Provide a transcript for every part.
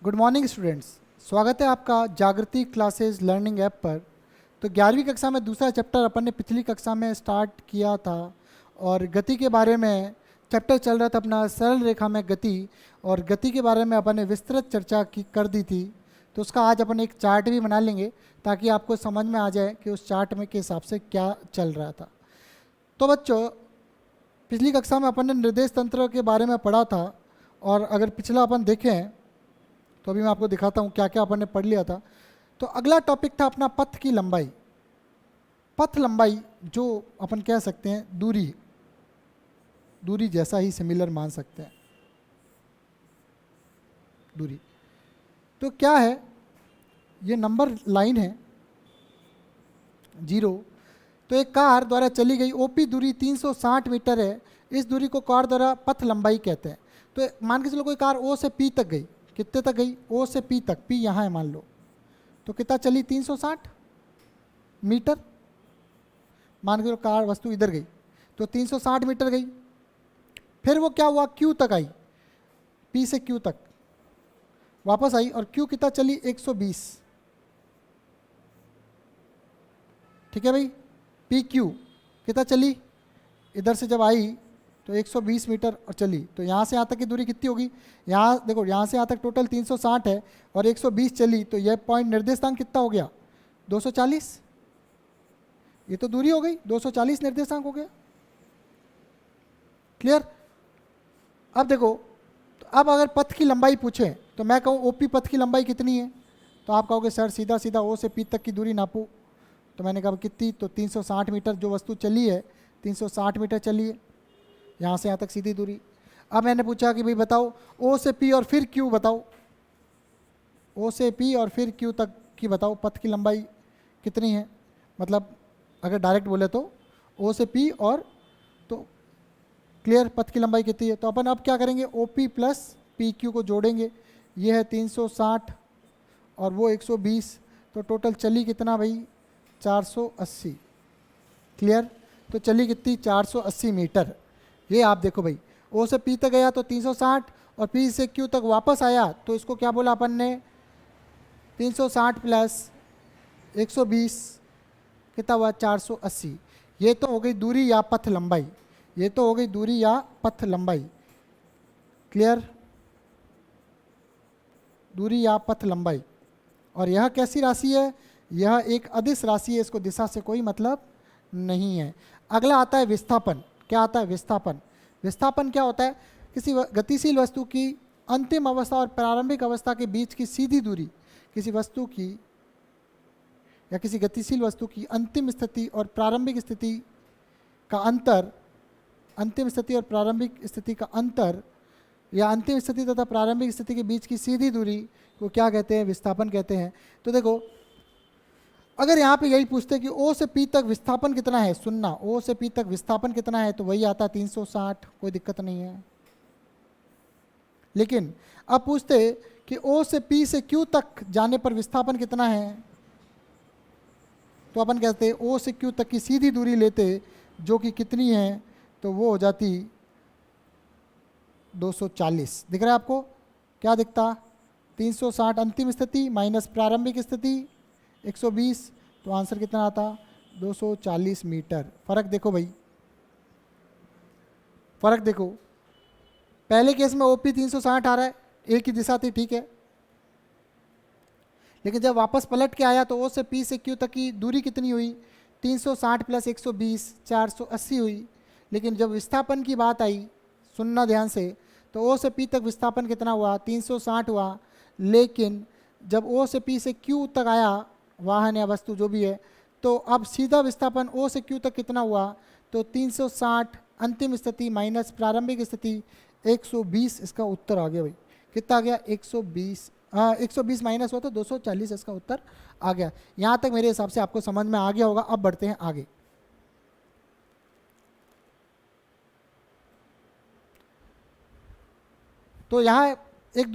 Good morning students. स्वागत है आपका जागृति क्लासेस लर्निंग ऐप पर। तो 11वीं कक्षा में दूसरा चैप्टर अपन ने पिछली कक्षा में स्टार्ट किया था और गति के बारे में चैप्टर चल रहा था अपना सरल रेखा में गति, और गति के बारे में अपन ने विस्तृत चर्चा की कर दी थी। तो उसका आज अपन एक चार्ट भी बना लेंगे ताकि आपको समझ में आ जाए कि उस चार्ट में के हिसाब से क्या चल रहा था। तो बच्चों, पिछली कक्षा में अपन ने निर्देश तंत्र के बारे में पढ़ा था, और अगर पिछला अपन देखें तो अभी मैं आपको दिखाता हूँ क्या क्या अपन ने पढ़ लिया था। तो अगला टॉपिक था अपना पथ की लंबाई। पथ लंबाई जो अपन कह सकते हैं दूरी जैसा ही सिमिलर मान सकते हैं। दूरी तो क्या है, ये नंबर लाइन है 0। तो एक कार द्वारा चली गई ओपी दूरी 360 मीटर है। इस दूरी को कार द्वारा पथ लंबाई कहते हैं। तो मान के चलो कोई कार ओ से पी तक गई, कितने तक गई? ओ से पी तक, पी यहाँ है मान लो, तो कितना चली? 360 मीटर। मान के चलो कार वस्तु इधर गई तो 360 मीटर गई। फिर वो क्या हुआ, क्यू तक आई, पी से क्यू तक वापस आई, और क्यू कितना चली? 120। ठीक है भाई, पी क्यू कितना चली? इधर से जब आई तो 120 मीटर और चली। तो यहाँ से यहाँ तक की दूरी कितनी होगी? यहाँ देखो, यहाँ से यहाँ तक टोटल 360 है और 120 चली, तो यह पॉइंट निर्देशांक कितना हो गया? 240। ये तो दूरी हो गई, 240 निर्देशांक हो गया। क्लियर? अब देखो, तो अब अगर पथ की लंबाई पूछे तो मैं कहूँ ओपी पथ की लंबाई कितनी है, तो आप कहोगे सर सीधा सीधा ओ से पी तक की दूरी नापू। तो मैंने कहा कितनी? तो 360 मीटर जो वस्तु चली है, 360 मीटर चली है यहाँ से यहाँ तक सीधी दूरी। अब मैंने पूछा कि भाई बताओ ओ से पी और फिर क्यू बताओ, ओ से पी और फिर क्यू तक की बताओ पथ की लंबाई कितनी है। मतलब अगर डायरेक्ट बोले तो ओ से पी और, तो क्लियर पथ की लंबाई कितनी है। तो अपन अब क्या करेंगे, O P plus P Q को जोड़ेंगे। ये है 360 और वो 120, तो टोटल चली कितना भाई? 480। क्लियर? तो चली कितनी? 480 मीटर। ये आप देखो भाई, ओ से पी तक गया तो 360 और पी से क्यू तक वापस आया, तो इसको क्या बोला अपन ने? 360 प्लस 120 कितना हुआ? 480। ये तो हो गई दूरी या पथ लंबाई, ये तो हो गई दूरी या पथ लंबाई। क्लियर? दूरी या पथ लंबाई। और यह कैसी राशि है? यह एक अदिश राशि है, इसको दिशा से कोई मतलब नहीं है। अगला आता है विस्थापन। क्या आता है? विस्थापन। विस्थापन क्या होता है? किसी गतिशील वस्तु की अंतिम अवस्था और प्रारंभिक अवस्था के बीच की सीधी दूरी। किसी वस्तु की या किसी गतिशील वस्तु की अंतिम स्थिति और प्रारंभिक स्थिति का अंतर, अंतिम स्थिति और प्रारंभिक स्थिति का अंतर, या अंतिम स्थिति तथा प्रारंभिक स्थिति के बीच की सीधी दूरी को क्या कहते हैं? विस्थापन कहते हैं। तो देखो, अगर यहाँ पे यही पूछते कि ओ से पी तक विस्थापन कितना है, सुनना, ओ से पी तक विस्थापन कितना है, तो वही आता 360, कोई दिक्कत नहीं है। लेकिन अब पूछते कि ओ से पी से क्यू तक जाने पर विस्थापन कितना है, तो अपन कहते ओ से क्यू तक की सीधी दूरी लेते, जो कि कितनी है? तो वो हो जाती 240। दिख रहा है आपको? क्या दिखता? 360 अंतिम स्थिति माइनस प्रारंभिक स्थिति 120, तो आंसर कितना आता? 240 मीटर। फर्क देखो भाई, फर्क देखो। पहले केस में ओपी 360 आ रहा है, एक ही दिशा थी, ठीक है। लेकिन जब वापस पलट के आया तो ओ से पी से क्यू तक की दूरी कितनी हुई? 360 प्लस 120, 480 हुई। लेकिन जब विस्थापन की बात आई, सुनना ध्यान से, तो ओ से पी तक विस्थापन कितना हुआ? 360 हुआ। लेकिन जब ओ से पी से क्यू तक आया, वाहन या वस्तु जो भी है, तो अब सीधा विस्थापन ओ से क्यू तक कितना हुआ? तो 360 अंतिम स्थिति माइनस प्रारंभिक स्थिति 120। इसका उत्तर आ गया भाई, कितना आ गया? 120। 120 माइनस हुआ तो 240, इसका उत्तर आ गया। यहाँ तक मेरे हिसाब से आपको समझ में आ गया होगा। अब बढ़ते हैं आगे। तो यहाँ एक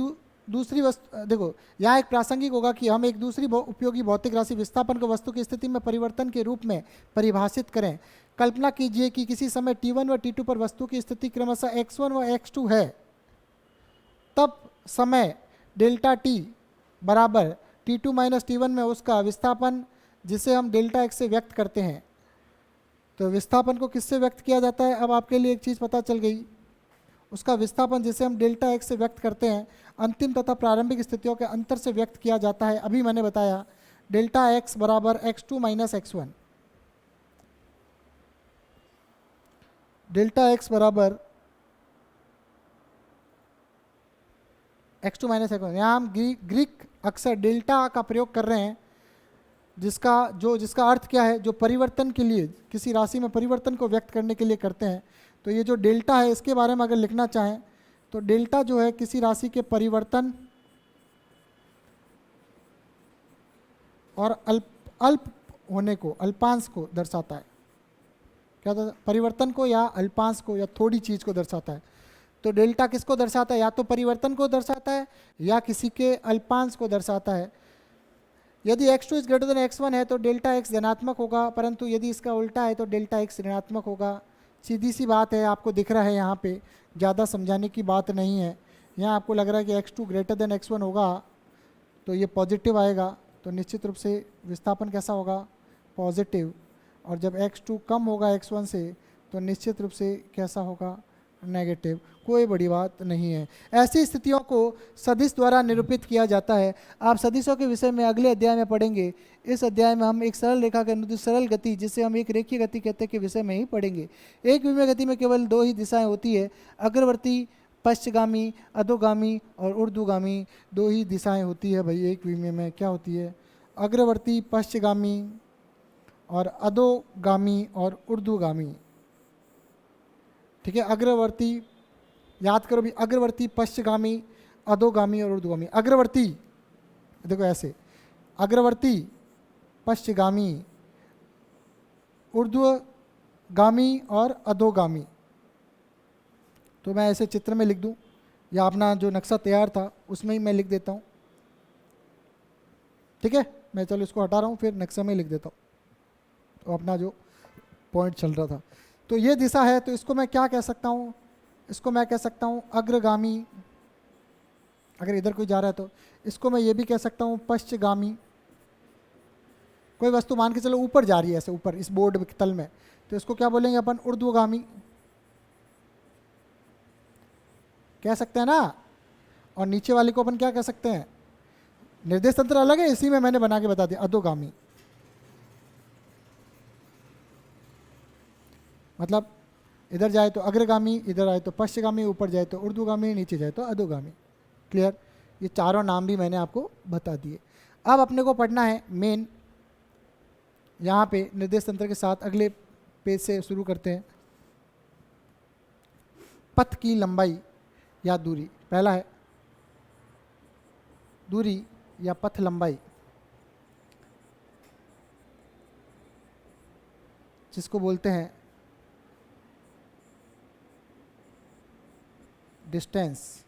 दूसरी वस्तु देखो, यहाँ एक प्रासंगिक होगा कि हम एक दूसरी उपयोगी भौतिक राशि विस्थापन को वस्तु की स्थिति में परिवर्तन के रूप में परिभाषित करें। कल्पना कीजिए कि किसी समय t1 व t2 पर वस्तु की स्थिति क्रमशः x1 व x2 है। तब समय डेल्टा टी बराबर T2 माइनस T1 में उसका विस्थापन जिसे हम डेल्टा एक्स से व्यक्त करते हैं। तो विस्थापन को किससे व्यक्त किया जाता है, अब आपके लिए एक चीज़ पता चल गई। उसका विस्थापन जिसे हम डेल्टा एक्स से व्यक्त करते हैं अंतिम तथा प्रारंभिक स्थितियों के अंतर से व्यक्त किया जाता है। अभी मैंने बताया डेल्टा एक्स बराबर x2 minus x1, delta x बराबर x2 माइनस x1। यहाँ हम ग्रीक अक्सर डेल्टा का प्रयोग कर रहे हैं जिसका अर्थ क्या है, जो परिवर्तन के लिए किसी राशि में परिवर्तन को व्यक्त करने के लिए करते हैं। तो ये जो डेल्टा है इसके बारे में अगर लिखना चाहें तो डेल्टा जो है किसी राशि के परिवर्तन और अल्प होने को, अल्पांश को दर्शाता है। क्या होता है, परिवर्तन को या अल्पांश को या थोड़ी चीज़ को दर्शाता है। तो डेल्टा किसको दर्शाता है, या तो परिवर्तन को दर्शाता है या किसी के अल्पांश को दर्शाता है। यदि x2 is greater than x1 है तो डेल्टा x धनात्मक होगा, परंतु यदि इसका उल्टा है तो डेल्टा x ऋणात्मक होगा। सीधी सी बात है, आपको दिख रहा है यहाँ पे, ज़्यादा समझाने की बात नहीं है। यहाँ आपको लग रहा है कि x2 ग्रेटर देन x1 होगा तो ये पॉजिटिव आएगा, तो निश्चित रूप से विस्थापन कैसा होगा, पॉजिटिव। और जब x2 कम होगा x1 से तो निश्चित रूप से कैसा होगा, नेगेटिव। कोई बड़ी बात नहीं है। ऐसी स्थितियों को सदिश द्वारा निरूपित किया जाता है। आप सदिशों के विषय में अगले अध्याय में पढ़ेंगे। इस अध्याय में हम एक सरल रेखा के अनुदिश सरल गति, जिसे हम एक रेखीय गति कहते हैं, के विषय में ही पढ़ेंगे। एक विमीय गति में केवल दो ही दिशाएं होती है, अग्रवर्ती पश्चगामी, अधोगामी और ऊर्ध्वगामी, दो ही दिशाएं होती है भाई एक विमीय में। क्या होती है, अग्रवर्ती पश्चगामी और अधोगामी और ऊर्ध्वगामी। ठीक है, अग्रवर्ती याद करो भी, अग्रवर्ती पश्चगामी अधोगामी और ऊर्ध्वगामी। अग्रवर्ती देखो ऐसे, अग्रवर्ती पश्चगामी ऊर्ध्वगामी और अधोगामी। तो मैं ऐसे चित्र में लिख दूं या अपना जो नक्शा तैयार था उसमें ही मैं लिख देता हूं। ठीक है, मैं चलो इसको हटा रहा हूं, फिर नक्शे में लिख देता हूं। तो अपना जो पॉइंट चल रहा था, तो ये दिशा है, तो इसको मैं क्या कह सकता हूँ, इसको मैं कह सकता हूँ अग्रगामी। अगर इधर कोई जा रहा है तो इसको मैं ये भी कह सकता हूँ पश्चगामी। कोई वस्तु मान के चलो ऊपर जा रही है ऐसे ऊपर इस बोर्ड के तल में, तो इसको क्या बोलेंगे अपन, ऊर्ध्वगामी कह सकते हैं ना। और नीचे वाली को अपन क्या कह सकते हैं, निर्देश तंत्र अलग है, इसी में मैंने बना के बता दिया, अधोगामी। मतलब इधर जाए तो अग्रगामी, इधर आए तो पश्चगामी, ऊपर जाए तो ऊर्ध्वगामी, नीचे जाए तो अधोगामी। क्लियर, ये चारों नाम भी मैंने आपको बता दिए। अब अपने को पढ़ना है मेन, यहाँ पे निर्देश तंत्र के साथ अगले पेज से शुरू करते हैं। पथ की लंबाई या दूरी, पहला है दूरी या पथ लंबाई, जिसको बोलते हैं डिस्टेंस।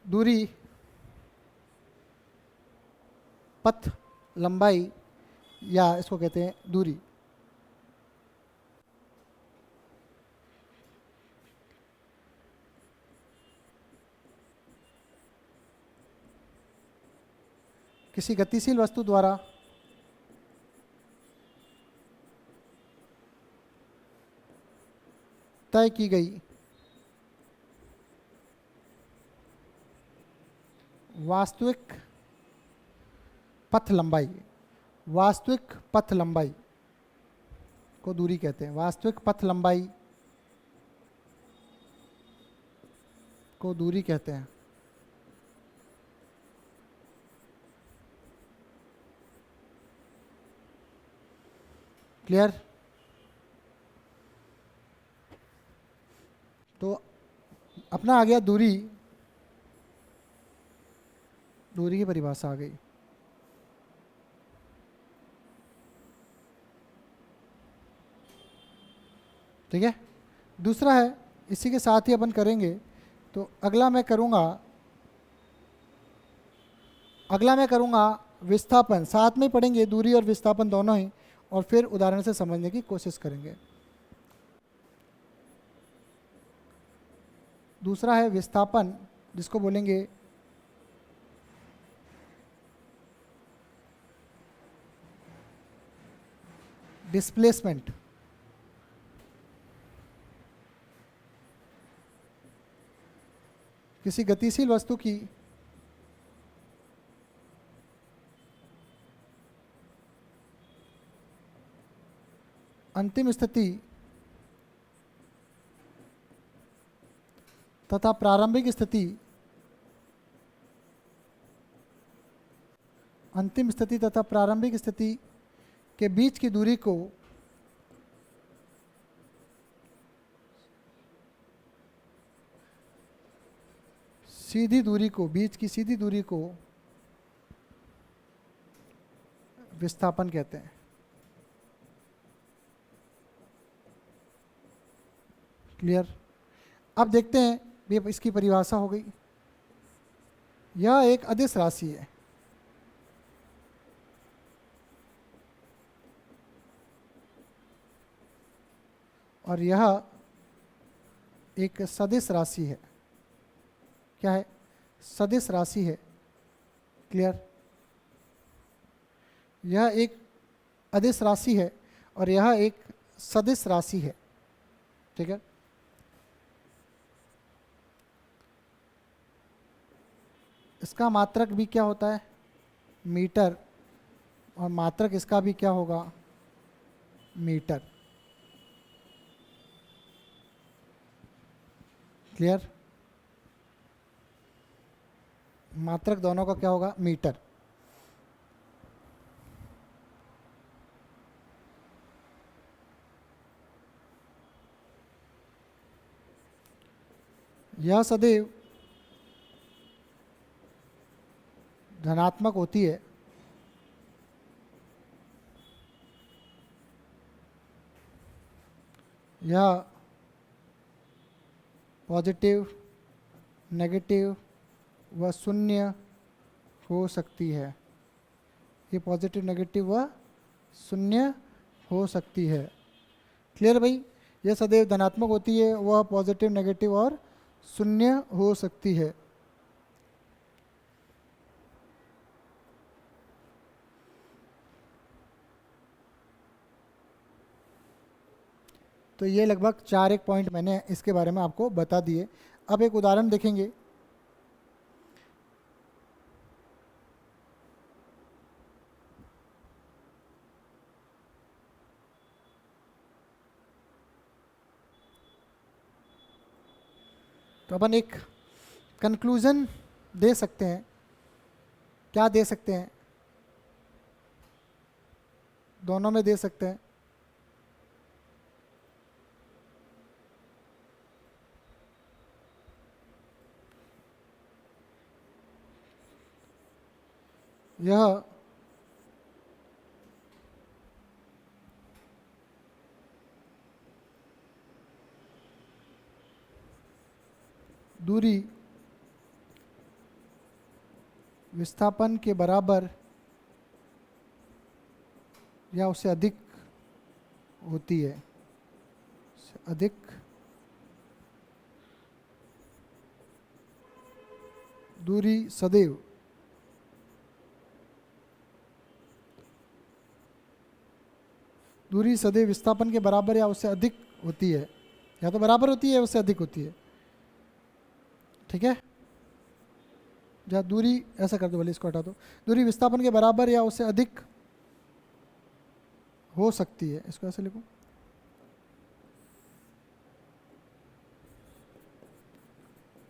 दूरी, पथ लंबाई या इसको कहते हैं दूरी। किसी गतिशील वस्तु द्वारा तय की गई वास्तविक पथ लंबाई, वास्तविक पथ लंबाई को दूरी कहते हैं। वास्तविक पथ लंबाई को दूरी कहते हैं। क्लियर, तो अपना आ गया दूरी, दूरी की परिभाषा आ गई। ठीक है, दूसरा है, इसी के साथ ही अपन करेंगे। तो अगला मैं करूँगा विस्थापन, साथ में पढ़ेंगे दूरी और विस्थापन दोनों ही, और फिर उदाहरण से समझने की कोशिश करेंगे। दूसरा है विस्थापन, जिसको बोलेंगे डिस्प्लेसमेंट। किसी गतिशील वस्तु की अंतिम स्थिति तथा प्रारंभिक स्थिति, अंतिम स्थिति तथा प्रारंभिक स्थिति के बीच की दूरी को बीच की सीधी दूरी को विस्थापन कहते हैं। क्लियर? अब देखते हैं, ये इसकी परिभाषा हो गई। यह एक अदिश राशि है, और यह एक सदिश राशि है। क्या है? सदिश राशि है। क्लियर? यह एक अदिश राशि है और यह एक सदिश राशि है। ठीक है? इसका मात्रक भी क्या होता है? मीटर, और मात्रक इसका भी क्या होगा? मीटर। क्लियर? मात्रक दोनों का क्या होगा? मीटर। यह सदैव धनात्मक होती है यह पॉजिटिव, नेगेटिव व शून्य हो सकती है। ये पॉजिटिव, नेगेटिव व शून्य हो सकती है। क्लियर भाई? यह सदैव धनात्मक होती है, वह पॉजिटिव, नेगेटिव और शून्य हो सकती है। तो ये लगभग 4 पॉइंट मैंने इसके बारे में आपको बता दिए। अब एक उदाहरण देखेंगे। तो अपन एक कंक्लूजन दे सकते हैं। क्या दे सकते हैं? दोनों में दे सकते हैं। यह दूरी विस्थापन के बराबर या उससे अधिक होती है, अधिक दूरी सदैव विस्थापन के बराबर या उससे अधिक होती है, या तो बराबर होती है या उससे अधिक होती है। ठीक है? जहाँ दूरी, ऐसा कर दो, भले इसको हटा दो, दूरी विस्थापन के बराबर या उससे अधिक हो सकती है। इसको ऐसे लिखो,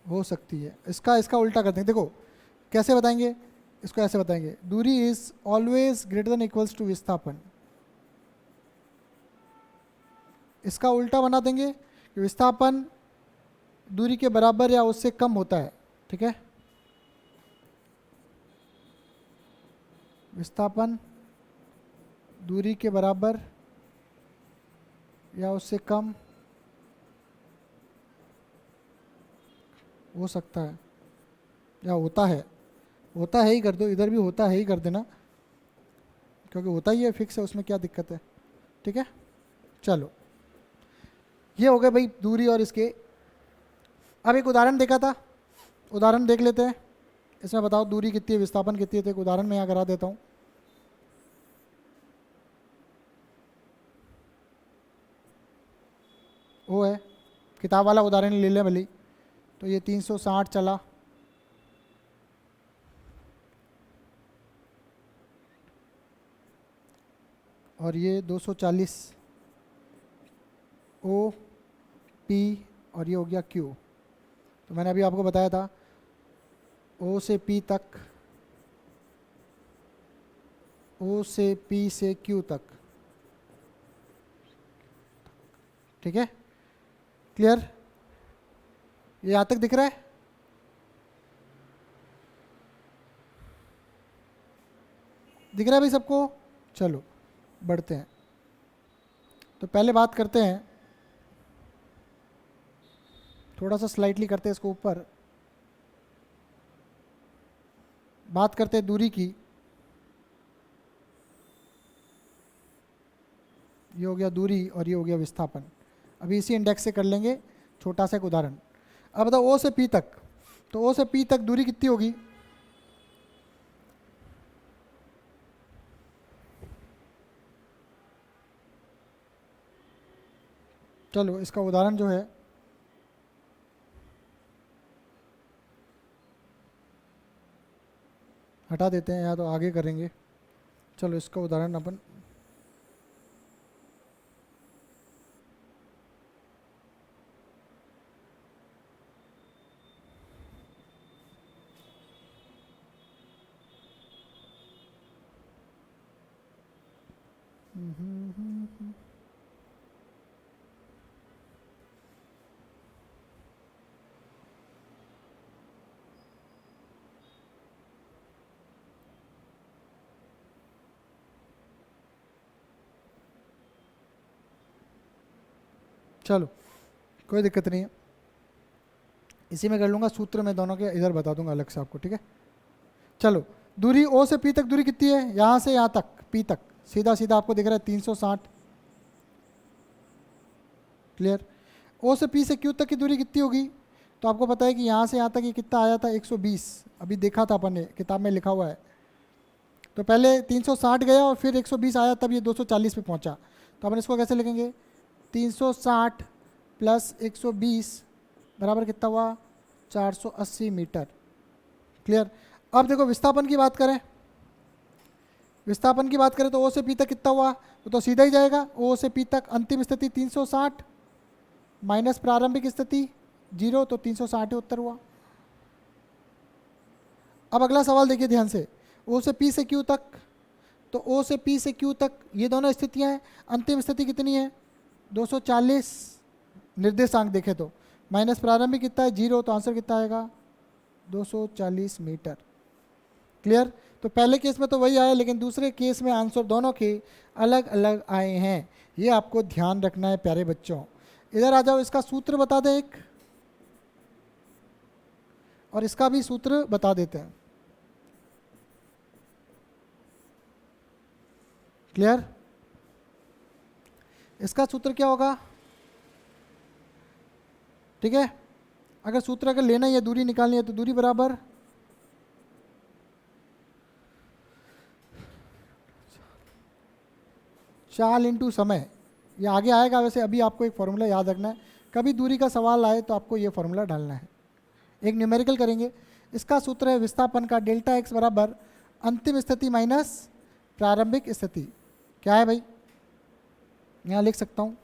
हो सकती है। इसका उल्टा करते हैं। देखो कैसे बताएंगे इसको, ऐसे बताएंगे, दूरी is always greater than equals to विस्थापन। इसका उल्टा बना देंगे कि विस्थापन दूरी के बराबर या उससे कम होता है। ठीक है? विस्थापन दूरी के बराबर या उससे कम हो सकता है या होता है। होता है ही कर दो, इधर भी होता है ही कर देना, क्योंकि होता ही है, फिक्स है, उसमें क्या दिक्कत है। ठीक है? चलो, ये हो गए भाई दूरी और इसके। अब एक उदाहरण देखा था, उदाहरण देख लेते हैं। इसमें बताओ दूरी कितनी है, विस्थापन कितनी है, तो एक उदाहरण मैं यहाँ करा देता हूँ। वो है किताब वाला उदाहरण ले ले भली। तो ये 360 चला, और ये 240 ओ पी, और ये हो गया क्यू। तो मैंने अभी आपको बताया था ओ से पी तक, ओ से पी से क्यू तक, ठीक है, क्लियर? ये यहाँ तक दिख रहा है? दिख रहा है भाई सबको? चलो बढ़ते हैं। तो पहले बात करते हैं, थोड़ा सा स्लाइटली करते हैं इसको ऊपर, बात करते हैं दूरी की। ये हो गया दूरी और ये हो गया विस्थापन। अभी इसी इंडेक्स से कर लेंगे छोटा सा एक उदाहरण। अब बताओ ओ से पी तक, तो ओ से पी तक दूरी कितनी होगी? चलो इसका उदाहरण जो है हटा देते हैं, या तो आगे करेंगे। चलो इसका उदाहरण अपन चलो कोई दिक्कत नहीं है, इसी में कर लूँगा। सूत्र में दोनों के इधर बता दूंगा अलग से आपको, ठीक है। चलो दूरी ओ से पी तक दूरी कितनी है? यहाँ से यहाँ तक पी तक सीधा सीधा आपको दिख रहा है 360, क्लियर? ओ से पी से क्यू तक की दूरी कितनी होगी? तो आपको पता है कि यहाँ से यहाँ तक ये कितना आया था, 120। अभी देखा था अपन ने, किताब में लिखा हुआ है। तो पहले 360 गया और फिर 120 आया, तब ये 240 पे पहुँचा। तो अपन इसको कैसे लिखेंगे? 360 प्लस 120 बराबर कितना हुआ? 480 मीटर, क्लियर? अब देखो विस्थापन की बात करें, विस्थापन की बात करें तो ओ से पी तक कितना हुआ? वो तो सीधा ही जाएगा। ओ से पी तक अंतिम स्थिति 360 माइनस प्रारंभिक स्थिति 0, तो 360 ही उत्तर हुआ। अब अगला सवाल देखिए ध्यान से, ओ से पी से क्यू तक, तो ओ से पी से क्यू तक ये दोनों स्थितियां हैं। अंतिम स्थिति कितनी है? 240 निर्देशांक देखे तो, माइनस प्रारंभिक कितना है? 0, तो आंसर कितना आएगा? 240 मीटर, क्लियर? तो पहले केस में तो वही आया, लेकिन दूसरे केस में आंसर दोनों के अलग अलग आए हैं। ये आपको ध्यान रखना है प्यारे बच्चों। इधर आ जाओ, इसका सूत्र बता दें एक, और इसका भी सूत्र बता देते हैं, क्लियर? इसका सूत्र क्या होगा? ठीक है, अगर सूत्र अगर लेना ही है, दूरी निकालनी है, तो दूरी बराबर चाल इंटू समय। ये आगे आएगा, वैसे अभी आपको एक फॉर्मूला याद रखना है। कभी दूरी का सवाल आए तो आपको ये फॉर्मूला डालना है। एक न्यूमेरिकल करेंगे। इसका सूत्र है विस्थापन का डेल्टा एक्स बराबर अंतिम स्थिति माइनस प्रारंभिक स्थिति। क्या है भाई? यहाँ लिख सकता हूँ,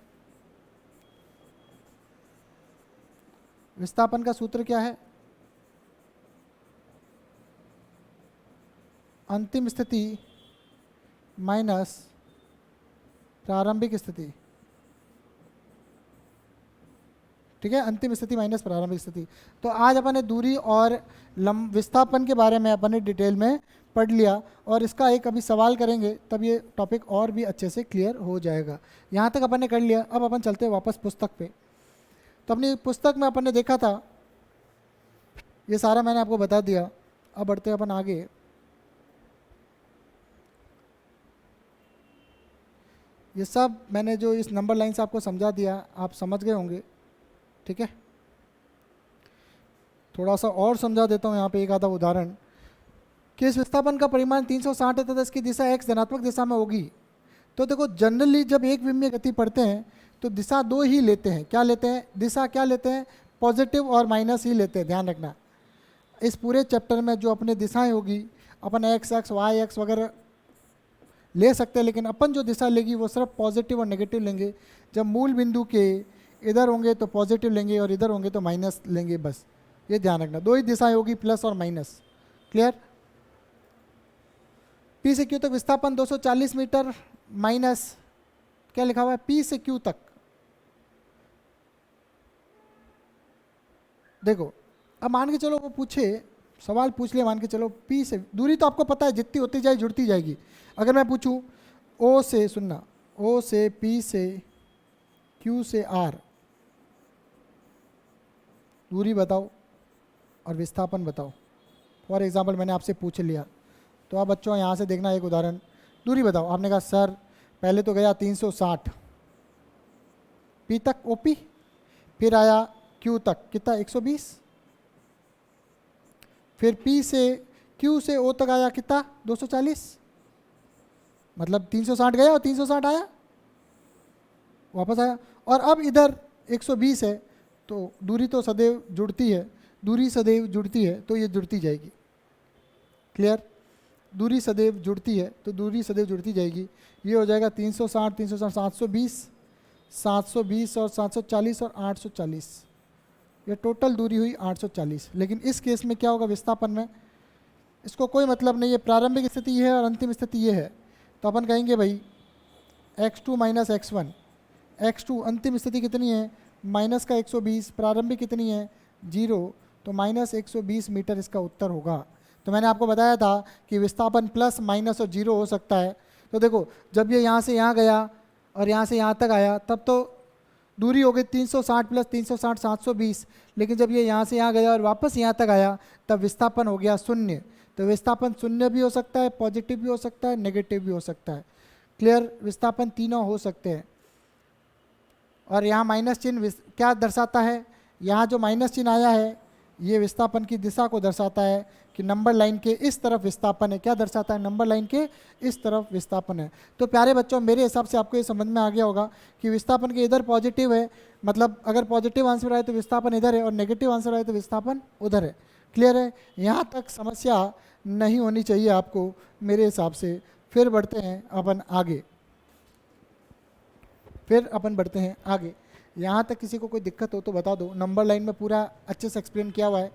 विस्थापन का सूत्र क्या है? अंतिम स्थिति माइनस प्रारंभिक स्थिति, ठीक है, अंतिम स्थिति माइनस प्रारंभिक स्थिति। तो आज अपन ने दूरी और विस्थापन के बारे में अपन ने डिटेल में पढ़ लिया, और इसका एक अभी सवाल करेंगे, तब ये टॉपिक और भी अच्छे से क्लियर हो जाएगा। यहाँ तक अपन ने कर लिया। अब अपन चलते हैं वापस पुस्तक पे। तो अपनी पुस्तक में अपन ने देखा था, ये सारा मैंने आपको बता दिया। अब बढ़ते हैं अपन आगे। ये सब मैंने जो इस नंबर लाइन से आपको समझा दिया, आप समझ गए होंगे, ठीक है। थोड़ा सा और समझा देता हूँ यहाँ पे एक आधा उदाहरण कि इस विस्थापन का परिमाण 360 है तथा इसकी दिशा x धनात्मक दिशा में होगी। तो देखो जनरली जब एक विमीय गति पढ़ते हैं तो दिशा दो ही लेते हैं। क्या लेते हैं? दिशा क्या लेते हैं? पॉजिटिव और माइनस ही लेते हैं, ध्यान रखना। इस पूरे चैप्टर में जो अपने दिशाएं होगी अपन एक्स एक्स वाई एक्स वगैरह ले सकते हैं, लेकिन अपन जो दिशा लेगी वो सिर्फ पॉजिटिव और नेगेटिव लेंगे। जब मूल बिंदु के इधर होंगे तो पॉजिटिव लेंगे और इधर होंगे तो माइनस लेंगे, बस ये ध्यान रखना। दो ही दिशाएं होगी, प्लस और माइनस। क्लियर? पी से क्यू तक विस्थापन 240 मीटर माइनस क्या लिखा हुआ है? पी से क्यू तक। देखो अब मान के चलो वो पूछे, सवाल पूछ लिया, मान के चलो पी से दूरी तो आपको पता है जितनी होती जाए जुड़ती जाएगी। अगर मैं पूछूं ओ से, सुनना, ओ से पी से क्यू से आर, दूरी बताओ और विस्थापन बताओ। फॉर एग्जांपल मैंने आपसे पूछ लिया, तो आप बच्चों यहाँ से देखना एक उदाहरण, दूरी बताओ। आपने कहा सर पहले तो गया 360 पी तक ओपी, फिर आया क्यू तक कितना 120, फिर पी से क्यू से ओ तक आया कितना 240, मतलब 360 गया और 360 आया, वापस आया। और अब इधर 120 है, तो दूरी तो सदैव जुड़ती है, दूरी सदैव जुड़ती है तो ये जुड़ती जाएगी। क्लियर? दूरी सदैव जुड़ती है तो दूरी सदैव जुड़ती जाएगी। ये हो जाएगा 360 360 720 720 और 740 और 840, ये टोटल दूरी हुई 840। लेकिन इस केस में क्या होगा विस्थापन में, इसको कोई मतलब नहीं है, प्रारंभिक स्थिति ये है और अंतिम स्थिति ये है। तो अपन कहेंगे भाई x2 माइनस x1, x2 अंतिम स्थिति कितनी है माइनस का 120, प्रारंभिक कितनी है 0, तो माइनस 120 मीटर इसका उत्तर होगा। तो मैंने आपको बताया था कि विस्थापन प्लस माइनस और 0 हो सकता है। तो देखो जब ये यहाँ से यहाँ गया और यहाँ से यहाँ तक आया तब तो दूरी हो गई 360 प्लस 360 720, लेकिन जब ये यहाँ से यहाँ गया और वापस यहाँ तक आया तब विस्थापन हो गया 0। तो विस्थापन 0 भी हो सकता है, पॉजिटिव भी हो सकता है, नेगेटिव भी हो सकता है। क्लियर? विस्थापन तीनों हो सकते हैं। और यहाँ माइनस चिन्ह क्या दर्शाता है? यहाँ जो माइनस चिन्ह आया है ये विस्थापन की दिशा को दर्शाता है कि नंबर लाइन के इस तरफ विस्थापन है। क्या दर्शाता है? नंबर लाइन के इस तरफ विस्थापन है। तो प्यारे बच्चों मेरे हिसाब से आपको ये समझ में आ गया होगा कि विस्थापन के इधर पॉजिटिव है, मतलब अगर पॉजिटिव आंसर आए तो विस्थापन इधर है और नेगेटिव आंसर आए तो विस्थापन उधर है। क्लियर है? यहाँ तक समस्या नहीं होनी चाहिए आपको मेरे हिसाब से। फिर बढ़ते हैं अपन आगे, यहाँ तक किसी को कोई दिक्कत हो तो बता दो। नंबर लाइन में पूरा अच्छे से एक्सप्लेन किया हुआ है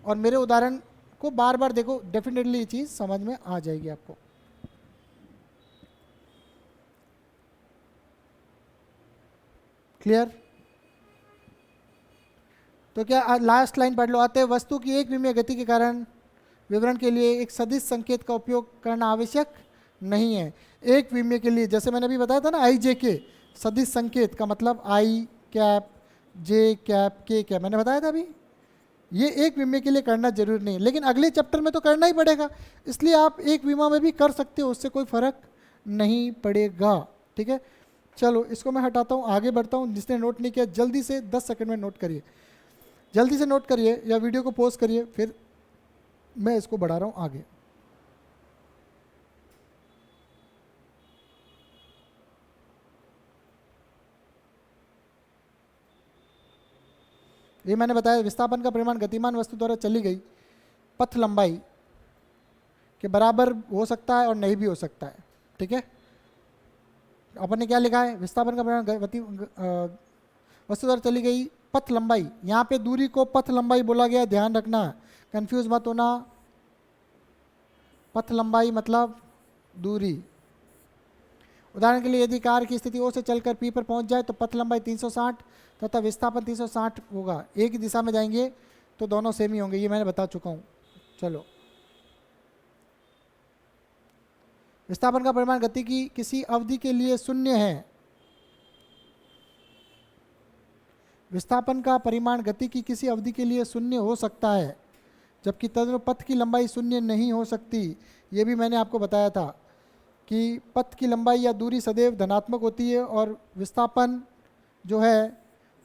और मेरे उदाहरण को बार बार देखो, डेफिनेटली ये चीज़ समझ में आ जाएगी आपको। क्लियर? तो क्या लास्ट लाइन पढ़ लो। आते वस्तु की एक विमीय गति के कारण विवरण के लिए एक सदिश संकेत का उपयोग करना आवश्यक नहीं है। एक विमीय के लिए जैसे मैंने अभी बताया था ना, आई जे के सदिश संकेत का मतलब आई कैप जे कैप के कैप, मैंने बताया था अभी। ये एक विमीय के लिए करना जरूरी नहीं, लेकिन अगले चैप्टर में तो करना ही पड़ेगा, इसलिए आप एक विमा में भी कर सकते हो, उससे कोई फर्क नहीं पड़ेगा। ठीक है, चलो इसको मैं हटाता हूँ, आगे बढ़ता हूँ। जिसने नोट नहीं किया जल्दी से 10 सेकंड में नोट करिए, जल्दी से नोट करिए या वीडियो को पॉज करिए, फिर मैं इसको बढ़ा रहा हूँ आगे। ये मैंने बताया विस्थापन का परिमाण गतिमान वस्तु द्वारा चली गई पथ लंबाई के बराबर हो सकता है और नहीं भी हो सकता है। ठीक है, अपन ने क्या लिखा है? विस्थापन का परिमाण वस्तु द्वारा चली गई पथ लंबाई, यहाँ पे दूरी को पथ लंबाई बोला गया, ध्यान रखना, कंफ्यूज मत होना। पथ लंबाई मतलब दूरी। उदाहरण के लिए यदि कार की स्थिति ओ से चलकर पी पर पहुंच जाए तो पथ लंबाई 360 तथा विस्थापन 360 होगा। एक ही दिशा में जाएंगे तो दोनों सेम ही होंगे, ये मैंने बता चुका हूँ। चलो, विस्थापन का परिमाण गति की किसी अवधि के लिए शून्य है। विस्थापन का परिमाण गति की किसी अवधि के लिए शून्य हो सकता है, जबकि तदनुरूप पथ की लंबाई शून्य नहीं हो सकती। ये भी मैंने आपको बताया था कि पथ की लंबाई या दूरी सदैव धनात्मक होती है और विस्थापन जो है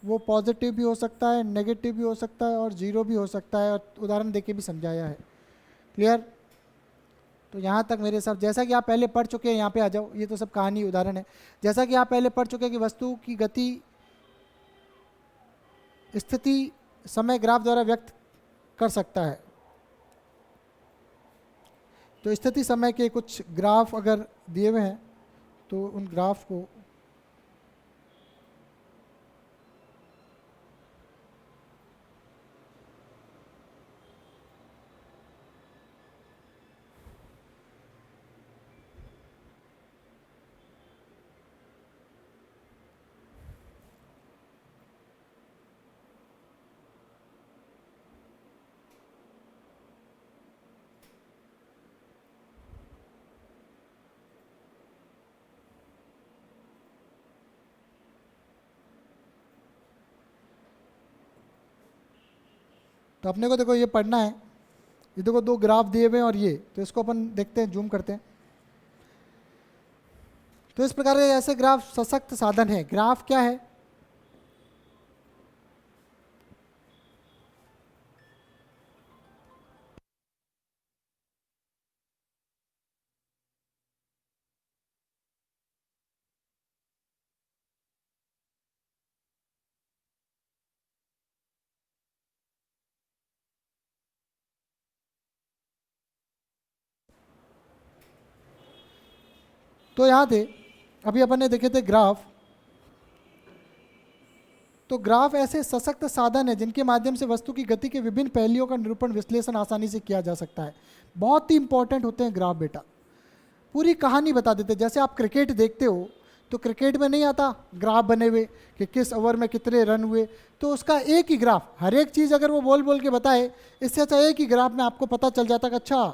वो पॉजिटिव भी हो सकता है, नेगेटिव भी हो सकता है और जीरो भी हो सकता है, और उदाहरण देके भी समझाया है। क्लियर? तो यहाँ तक मेरे साथ, जैसा कि आप पहले पढ़ चुके हैं, यहाँ पे आ जाओ, ये तो सब कहानी उदाहरण है। जैसा कि आप पहले पढ़ चुके हैं कि वस्तु की गति स्थिति समय ग्राफ द्वारा व्यक्त कर सकता है। तो स्थिति समय के कुछ ग्राफ अगर दिए हुए हैं तो उन ग्राफ को तो अपने को देखो ये पढ़ना है। ये देखो दो ग्राफ दिए हुए हैं और ये, तो इसको अपन देखते हैं, जूम करते हैं। तो इस प्रकार के ऐसे ग्राफ सशक्त साधन है। ग्राफ क्या है? तो यहाँ थे, अभी अपन ने देखे थे ग्राफ। तो ग्राफ ऐसे सशक्त साधन है जिनके माध्यम से वस्तु की गति के विभिन्न पहलुओं का निरूपण विश्लेषण आसानी से किया जा सकता है। बहुत ही इंपॉर्टेंट होते हैं ग्राफ बेटा, पूरी कहानी बता देते हैं। जैसे आप क्रिकेट देखते हो तो क्रिकेट में नहीं आता ग्राफ बने हुए कि किस ओवर में कितने रन हुए, तो उसका एक ही ग्राफ, हर एक चीज़ अगर वो बोल बोल के बताए, इससे अच्छा एक ही ग्राफ में आपको पता चल जाता कि अच्छा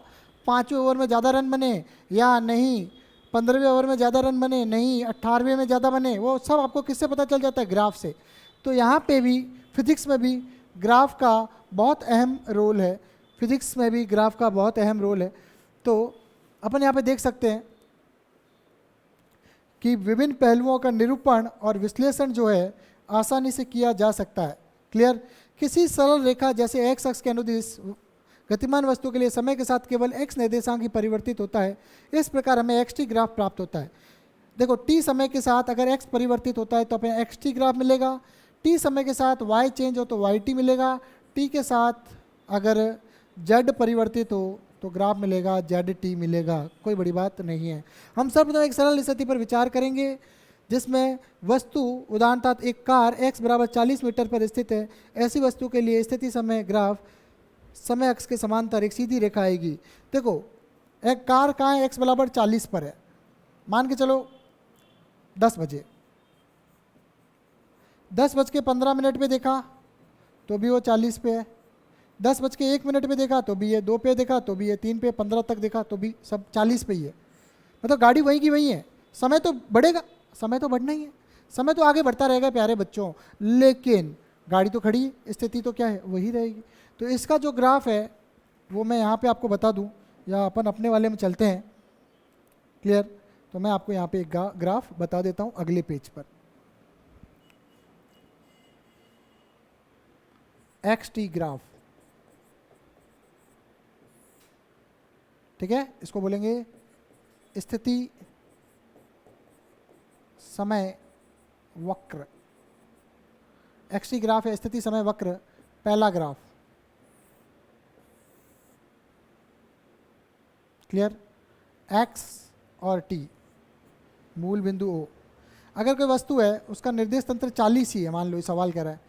5वें ओवर में ज़्यादा रन बने या नहीं, 15वें ओवर में ज़्यादा रन बने नहीं, 18वें में ज़्यादा बने, वो सब आपको किससे पता चल जाता है? ग्राफ से। तो यहाँ पे भी फिजिक्स में भी ग्राफ का बहुत अहम रोल है। फिजिक्स में भी ग्राफ का बहुत अहम रोल है। तो अपन यहाँ पे देख सकते हैं कि विभिन्न पहलुओं का निरूपण और विश्लेषण जो है आसानी से किया जा सकता है। क्लियर? किसी सरल रेखा जैसे एक्स अक्ष के अनुदिश गतिमान वस्तु के लिए समय के साथ केवल एक्स निर्देशांक ही परिवर्तित होता है। इस प्रकार हमें एक्स टी ग्राफ प्राप्त होता है। देखो टी समय के साथ अगर एक्स परिवर्तित होता है तो हमें एक्स टी ग्राफ मिलेगा, टी समय के साथ वाई चेंज हो तो वाई टी मिलेगा, टी के साथ अगर जेड परिवर्तित हो तो ग्राफ मिलेगा जेड टी मिलेगा। कोई बड़ी बात नहीं है। हम सर्वप्रथम एक सरल स्थिति पर विचार करेंगे जिसमें वस्तु उदाहरणतः एक कार x बराबर 40 मीटर पर स्थित है। ऐसी वस्तु के लिए स्थिति समय ग्राफ समय अक्ष के समांतर एक सीधी रेखा आएगी। देखो एक कार कहाँ है? x बराबर 40 पर है। मान के चलो 10 बजे, 10:15 पे देखा तो भी वो 40 पे है, 10:01 पे देखा तो भी ये 2 पे देखा तो भी ये 3 पे, 15 तक देखा तो भी सब 40 पे ही है। मतलब गाड़ी वहीं की वहीं है। समय तो बढ़ेगा, समय तो बढ़ना ही है, समय तो आगे बढ़ता रहेगा प्यारे बच्चों, लेकिन गाड़ी तो खड़ी है, स्थिति तो क्या है? वही रहेगी। तो इसका जो ग्राफ है वो मैं यहाँ पे आपको बता दूँ, या अपन अपने वाले में चलते हैं। क्लियर? तो मैं आपको यहाँ पे एक ग्राफ बता देता हूँ अगले पेज पर। एक्स टी ग्राफ, ठीक है? इसको बोलेंगे स्थिति समय वक्र। एक्स टी ग्राफ है स्थिति समय वक्र, पहला ग्राफ। क्लियर? एक्स और टी मूल बिंदु ओ। अगर कोई वस्तु है उसका निर्देश तंत्र 40 ही है, मान लो ये सवाल कर रहा है,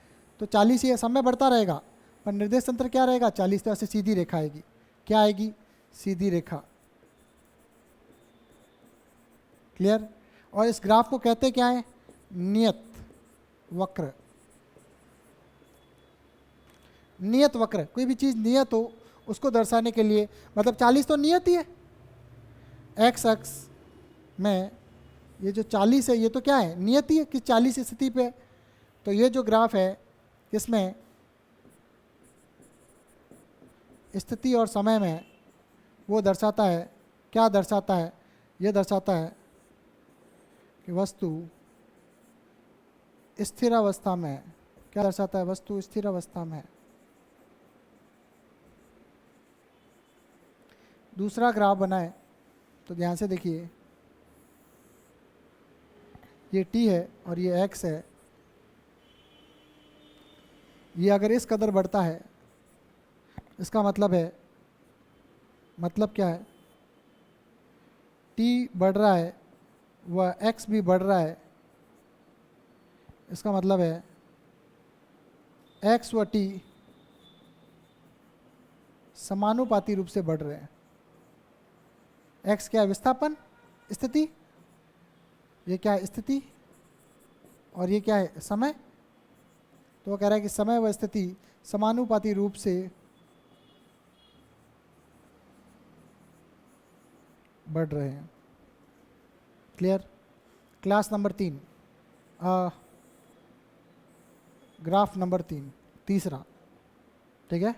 तो 40 ही है, समय बढ़ता रहेगा पर निर्देश तंत्र क्या रहेगा? 40। तो ऐसे सीधी रेखा आएगी। क्या आएगी? सीधी रेखा। क्लियर? और इस ग्राफ को कहते क्या है? नियत वक्र। नियत वक्र, कोई भी चीज़ नियत हो उसको दर्शाने के लिए, मतलब 40 तो नियत ही है। एक्स अक्ष में ये जो 40 है ये तो क्या है? नियत ही है कि 40 स्थिति पे। तो ये जो ग्राफ है इसमें स्थिति और समय में वो दर्शाता है, क्या दर्शाता है? ये दर्शाता है कि वस्तु स्थिरावस्था में क्या दर्शाता है? वस्तु स्थिर अवस्था में है। दूसरा ग्राफ बनाए तो ध्यान से देखिए, ये t है और ये x है। ये अगर इस कदर बढ़ता है, इसका मतलब है, मतलब क्या है? t बढ़ रहा है, वह x भी बढ़ रहा है। इसका मतलब है x व t समानुपाती रूप से बढ़ रहे हैं। x क्या है? विस्थापन, स्थिति। ये क्या है? स्थिति। और ये क्या है? समय। तो वो कह रहा है कि समय व स्थिति समानुपाती रूप से बढ़ रहे हैं। Clear? Class number 3, graph number 3, तीसरा। ठीक है,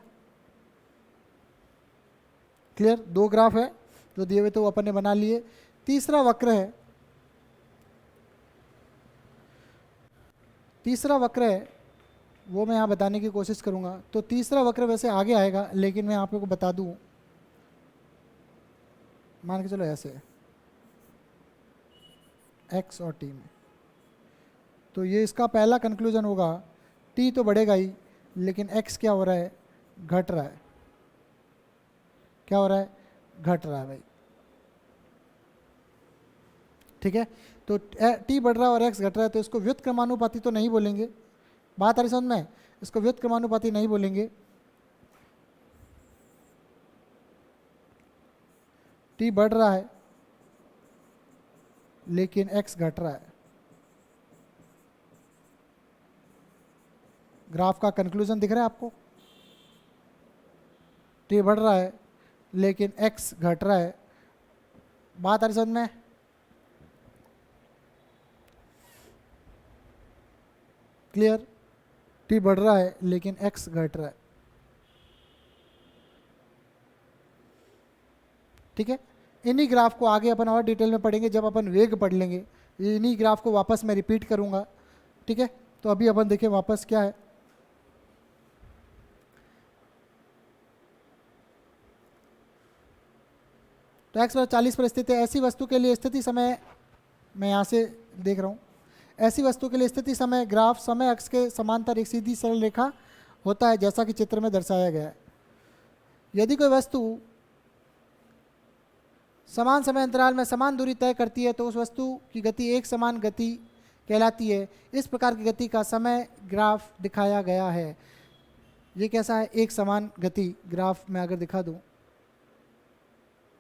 क्लियर? 2 ग्राफ है जो दिए हुए थे वो अपन ने बना लिए। तीसरा वक्र है, तीसरा वक्र है वो मैं यहाँ बताने की कोशिश करूँगा। तो तीसरा वक्र वैसे आगे आएगा, लेकिन मैं आप लोगों को बता दूँ, मान के चलो ऐसे x और t में, तो ये इसका पहला कंक्लूजन होगा, t तो बढ़ेगा ही, लेकिन x क्या हो रहा है? घट रहा है। क्या हो रहा है? घट रहा है भाई। ठीक है, तो t बढ़ रहा है और x घट रहा है, तो इसको व्युत्क्रमानुपाती तो नहीं बोलेंगे। बात आ रही समझ में? इसको व्युत्क्रमानुपाती नहीं बोलेंगे। t बढ़ रहा है लेकिन x घट रहा है। ग्राफ का कंक्लूजन दिख रहा है आपको? t बढ़ रहा है लेकिन x घट रहा है। बात आ रही समझ में? क्लियर? t बढ़ रहा है लेकिन x घट रहा है। ठीक है, इन्हीं ग्राफ को आगे अपन और डिटेल में पढ़ेंगे जब अपन वेग पढ़ लेंगे। इन्हीं ग्राफ को वापस मैं रिपीट करूंगा। ठीक है, तो अभी अपन देखें वापस क्या है। तो x बराबर 40 पर स्थित है। ऐसी वस्तु के लिए स्थिति समय, मैं यहाँ से देख रहा हूँ, ऐसी वस्तु के लिए स्थिति समय ग्राफ समय अक्ष के समांतर एक सीधी सरल रेखा होता है, जैसा कि चित्र में दर्शाया गया है। यदि कोई वस्तु समान समय अंतराल में समान दूरी तय करती है तो उस वस्तु की गति एक समान गति कहलाती है। इस प्रकार की गति का समय ग्राफ दिखाया गया है। ये कैसा है? एक समान गति। ग्राफ में अगर दिखा दूं,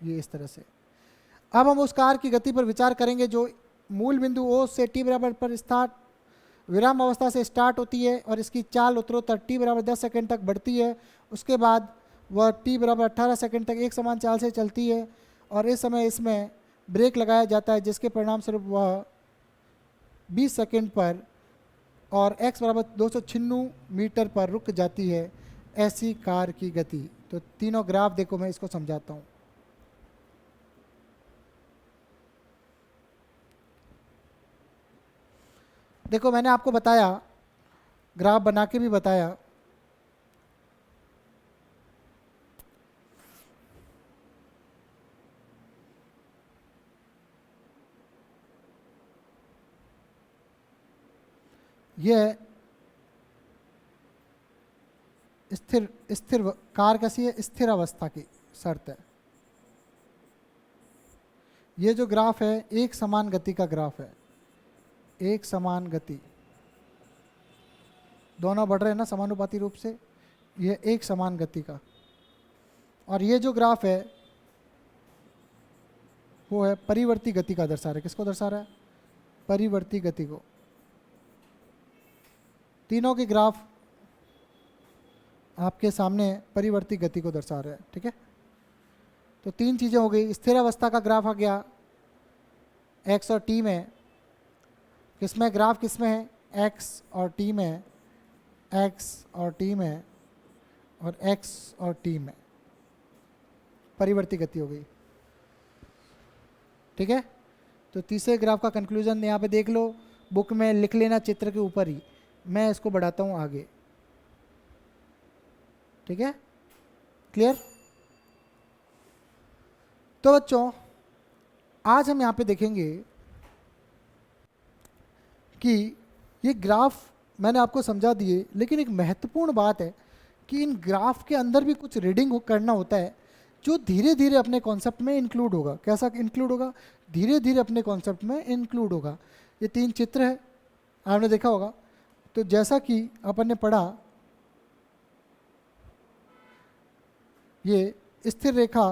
ये इस तरह से। अब हम उस कार की गति पर विचार करेंगे जो मूल बिंदु O से t बराबर पर स्टार्ट, विराम अवस्था से स्टार्ट होती है और इसकी चाल उत्तरोत्तर t बराबर 10 सेकंड तक बढ़ती है। उसके बाद वह t बराबर 18 सेकंड तक एक समान चाल से चलती है और इस समय इसमें ब्रेक लगाया जाता है, जिसके परिणाम स्वरूप वह 20 सेकंड पर और x बराबर 296 मीटर पर रुक जाती है। ऐसी कार की गति। तो तीनों ग्राफ देखो, मैं इसको समझाता हूँ। देखो, मैंने आपको बताया, ग्राफ बना के भी बताया, यह स्थिर स्थिर कार कैसी है? स्थिर अवस्था की शर्त है। ये जो ग्राफ है एक समान गति का ग्राफ है। एक समान गति, दोनों बढ़ रहे हैं ना समानुपाती रूप से, यह एक समान गति का। और ये जो ग्राफ है वो है परिवर्ती गति का दर्शा रहा है। किसको दर्शा रहा है? परिवर्ती गति को। तीनों के ग्राफ आपके सामने परिवर्ती गति को दर्शा रहे हैं। ठीक है, तो 3 चीज़ें हो गई। स्थिर अवस्था का ग्राफ आ गया x और t में। किसमें ग्राफ किसमें है? x और t में, x और t में और x और t में परिवर्ती गति हो गई। ठीक है, तो तीसरे ग्राफ का कंक्लूजन यहाँ पे देख लो, बुक में लिख लेना चित्र के ऊपर ही। मैं इसको बढ़ाता हूँ आगे। ठीक है, क्लियर? तो बच्चों आज हम यहाँ पे देखेंगे कि ये ग्राफ मैंने आपको समझा दिए, लेकिन एक महत्वपूर्ण बात है कि इन ग्राफ के अंदर भी कुछ रीडिंग करना होता है जो धीरे धीरे अपने कॉन्सेप्ट में इंक्लूड होगा। कैसा इंक्लूड होगा? धीरे धीरे अपने कॉन्सेप्ट में इंक्लूड होगा। ये 3 चित्र है, आपने देखा होगा। तो जैसा कि अपन ने पढ़ा, ये स्थिर रेखा,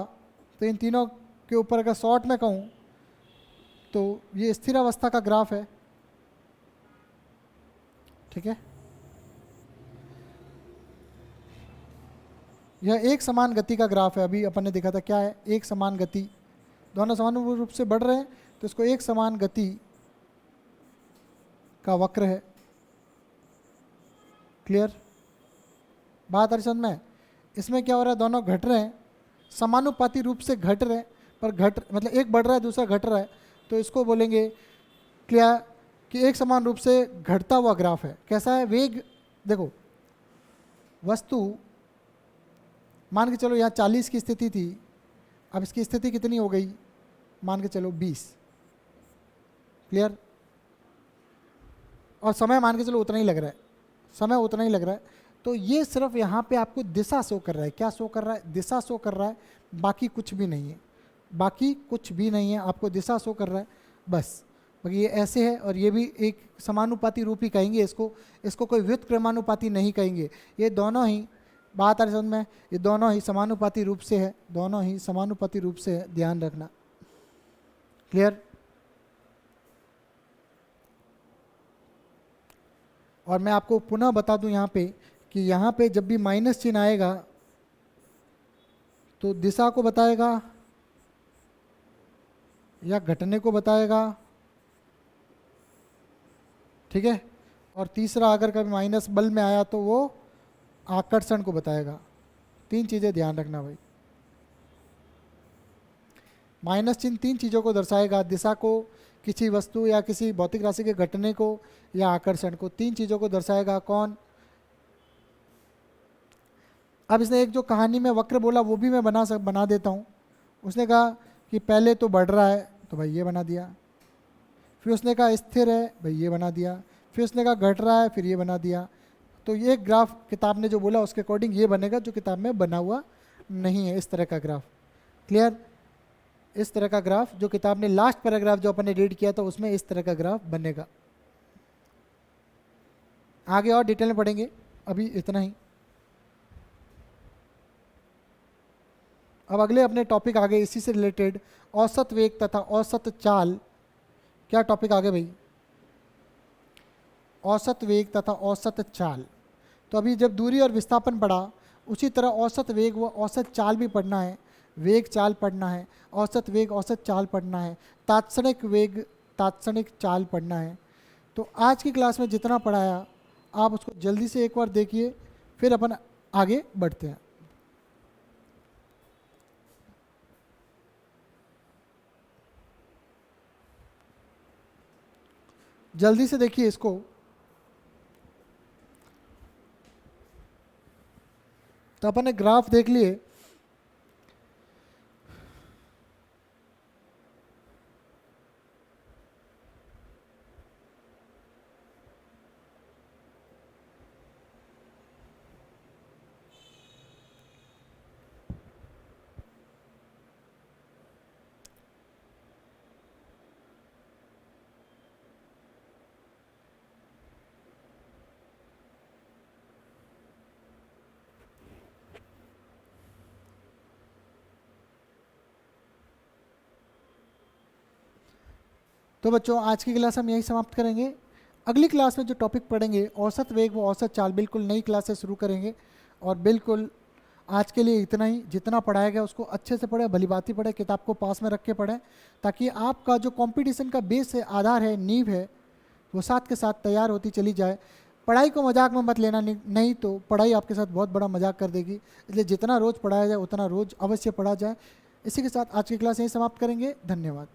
तो इन तीनों के ऊपर अगर शॉर्ट में कहूँ तो ये स्थिर अवस्था का ग्राफ है। ठीक है, यह एक समान गति का ग्राफ है। अभी अपन ने देखा था क्या है, एक समान गति, दोनों समान रूप से बढ़ रहे हैं तो इसको एक समान गति का वक्र है। क्लियर बात हरिचंद में? इसमें क्या हो रहा है, दोनों घट रहे हैं, समानुपाती रूप से घट रहे हैं, पर घट मतलब एक बढ़ रहा है दूसरा घट रहा है, तो इसको बोलेंगे क्या कि एक समान रूप से घटता हुआ ग्राफ है। कैसा है? वेग देखो, वस्तु मान के चलो यहाँ 40 की स्थिति थी, अब इसकी स्थिति कितनी हो गई, मान के चलो 20। क्लियर? और समय मान के चलो उतना ही लग रहा है, समय उतना ही लग रहा है। तो ये सिर्फ यहाँ पे आपको दिशा शो कर रहा है। क्या शो कर रहा है? दिशा शो कर रहा है, बाकी कुछ भी नहीं है, बाकी कुछ भी नहीं है, आपको दिशा शो कर रहा है बस। बाकी ये ऐसे है, और ये भी एक समानुपाती रूप ही कहेंगे इसको, इसको कोई व्युत्क्रमानुपाती नहीं कहेंगे। ये दोनों ही बात आ रही समझ में, ये दोनों ही समानुपाती रूप से है, दोनों ही समानुपाती रूप से है, ध्यान रखना। क्लियर? और मैं आपको पुनः बता दूं यहाँ पे कि यहाँ पे जब भी माइनस चिन्ह आएगा तो दिशा को बताएगा या घटने को बताएगा। ठीक है, और तीसरा अगर कभी माइनस बल में आया तो वो आकर्षण को बताएगा। 3 चीज़ें ध्यान रखना भाई। माइनस चिन्ह 3 चीज़ों को दर्शाएगा, दिशा को, किसी वस्तु या किसी भौतिक राशि के घटने को, या आकर्षण को। 3 चीज़ों को दर्शाएगा। कौन? अब इसने एक जो कहानी में वक्र बोला वो भी मैं बना देता हूँ। उसने कहा कि पहले तो बढ़ रहा है, तो भाई ये बना दिया। फिर उसने कहा स्थिर है, भाई ये बना दिया। फिर उसने कहा घट रहा है, फिर ये बना दिया। तो ये ग्राफ किताब ने जो बोला उसके अकॉर्डिंग ये बनेगा, जो किताब में बना हुआ नहीं है, इस तरह का ग्राफ। क्लियर? इस तरह का ग्राफ जो किताब ने लास्ट पैराग्राफ जो अपन ने रीड किया था उसमें इस तरह का ग्राफ बनेगा। आगे और डिटेल में पढ़ेंगे, अभी इतना ही। अब अगले अपने टॉपिक आगे इसी से रिलेटेड, औसत वेग तथा औसत चाल। क्या टॉपिक आगे भाई? औसत वेग तथा औसत चाल। तो अभी जब दूरी और विस्थापन पढ़ा, उसी तरह औसत वेग व औसत चाल भी पढ़ना है। वेग चाल पढ़ना है, औसत वेग औसत चाल पढ़ना है, तात्क्षणिक वेग तात्क्षणिक चाल पढ़ना है। तो आज की क्लास में जितना पढ़ाया आप उसको जल्दी से एक बार देखिए, फिर अपन आगे बढ़ते हैं। जल्दी से देखिए इसको। तो अपन ने ग्राफ देख लिए। तो बच्चों आज की क्लास हम यही समाप्त करेंगे। अगली क्लास में जो टॉपिक पढ़ेंगे औसत वेग व औसत चाल, बिल्कुल नई क्लास से शुरू करेंगे। और बिल्कुल आज के लिए इतना ही। जितना पढ़ाया गया उसको अच्छे से पढ़ें, भलीभांति पढ़ें, किताब को पास में रख के पढ़ें, ताकि आपका जो कंपटीशन का बेस है, आधार है, नींव है, वो साथ के साथ तैयार होती चली जाए। पढ़ाई को मजाक में मत लेना, नहीं तो पढ़ाई आपके साथ बहुत बड़ा मजाक कर देगी। इसलिए जितना रोज़ पढ़ाया जाए उतना रोज़ अवश्य पढ़ा जाए। इसी के साथ आज की क्लास यहीं समाप्त करेंगे। धन्यवाद।